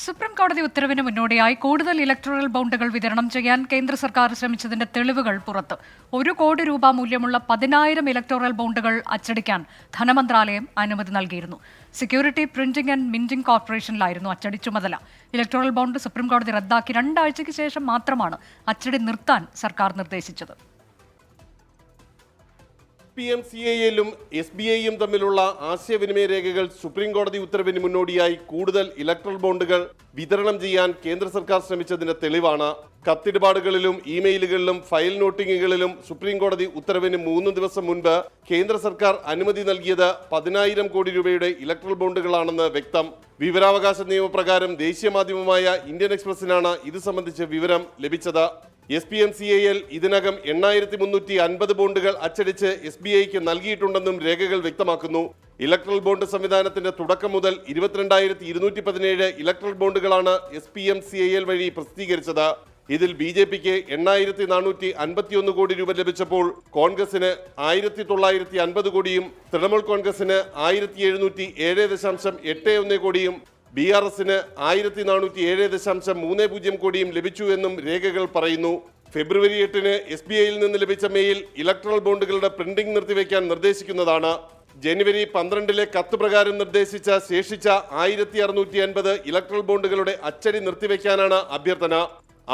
Supreme കോടതി ഉത്തരവിന് മുന്നോടിയായി കൂടുതൽ ഇലക്ട്രൽ ബോണ്ടുകൾ വിതരണം ചെയ്യാൻ കേന്ദ്ര സർക്കാർ ശ്രമിച്ചതിന്റെ തെളിവുകൾ പുറത്ത്. 1 കോടി രൂപ മൂല്യമുള്ള 10,000 ഇലക്ടോറൽ ബോണ്ടുകൾ അച്ചടിക്കാൻ ധനമന്ത്രാലയം അനുമതി നൽകിയിരുന്നു. സെക്യൂരിറ്റി പ്രിന്റിംഗ് ആൻഡ് മിന്റിംഗ് കോർപ്പറേഷനിലായിരുന്നു അച്ചടി ചുമതല. ഇലക്ടോറൽ ബോണ്ട് സുപ്രീം കോടതി റദ്ദാക്കി 2 ആഴ്ചയ്ക്ക് ശേഷം മാത്രമാണ് അച്ചടി നിർത്താൻ സർക്കാർ നിർദ്ദേശിച്ചത്. PMCAലും SBIയും തമ്മിലുള്ള ആശയവിനിമയ രേഖകൾ സുപ്രീം കോടതി ഉത്തരവിന് മുന്നോടിയായി കൂടുതൽ ഇലക്ട്രൽ ബോണ്ടുകൾ വിതരണം ചെയ്യാൻ കേന്ദ്ര സർക്കാർ ശ്രമിച്ചതിന്റെ തെളിവാണ്. കത്തിടപാടുകളിലും ഇമെയിലുകളിലും ഫയൽ നോട്ടിങ്ങുകളിലും സുപ്രീം കോടതി ഉത്തരവിന് 3 ദിവസം മുൻപ് കേന്ദ്ര സർക്കാർ അനുമതി നൽകിയത് 10,000 കോടി രൂപയുടെ ഇലക്ട്രൽ ബോണ്ടുകളാണെന്ന് വ്യക്തം. വിവരാവകാശ നിയമപ്രകാരം ദേശീയ മാധ്യമമായ ഇന്ത്യൻ എക്സ്പ്രസിനാണ് ഇത് സംബന്ധിച്ച് വിവരം ലഭിച്ചത്. SPMCAL ഇതിനകം 8,350 ബോണ്ടുകൾ അച്ചടിച്ച് SBIക്ക് നൽകിയിട്ടുണ്ടെന്നും രേഖകൾ വ്യക്തമാക്കുന്നു. ഇലക്ട്രൽ ബോണ്ട് സംവിധാനത്തിന്റെ തുടക്കം മുതൽ 22,217 ഇലക്ട്രൽ ബോണ്ടുകളാണ് SPMCAL വഴി പ്രസിദ്ധീകരിച്ചത്. ഇതിൽ BJPക്ക് 8,451 കോടി രൂപ ലഭിച്ചപ്പോൾ കോൺഗ്രസിന് 1,950 കോടിയും തൃണമൂൽ കോൺഗ്രസിന് 1,707.81 കോടിയും BRSന് 1,407.30 കോടിയും ലഭിച്ചു എന്നും രേഖകൾ പറയുന്നു. ഫെബ്രുവരി 8-ന് SBIയിൽ നിന്ന് ലഭിച്ച മെയിൽ ഇലക്ട്രൽ ബോണ്ടുകളുടെ പ്രിന്റിംഗ് നിർത്തിവെക്കാൻ നിർദ്ദേശിക്കുന്നതാണ്. ജനുവരി 12-ലെ കത്ത് പ്രകാരം നിർദ്ദേശിച്ച ശേഷിച്ച 1,650 ഇലക്ട്രൽ ബോണ്ടുകളുടെ അച്ചടി നിർത്തിവെക്കാനാണ് അഭ്യർത്ഥന.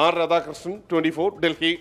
ആർ രാധാകൃഷ്ണൻ, 24, ഡൽഹി.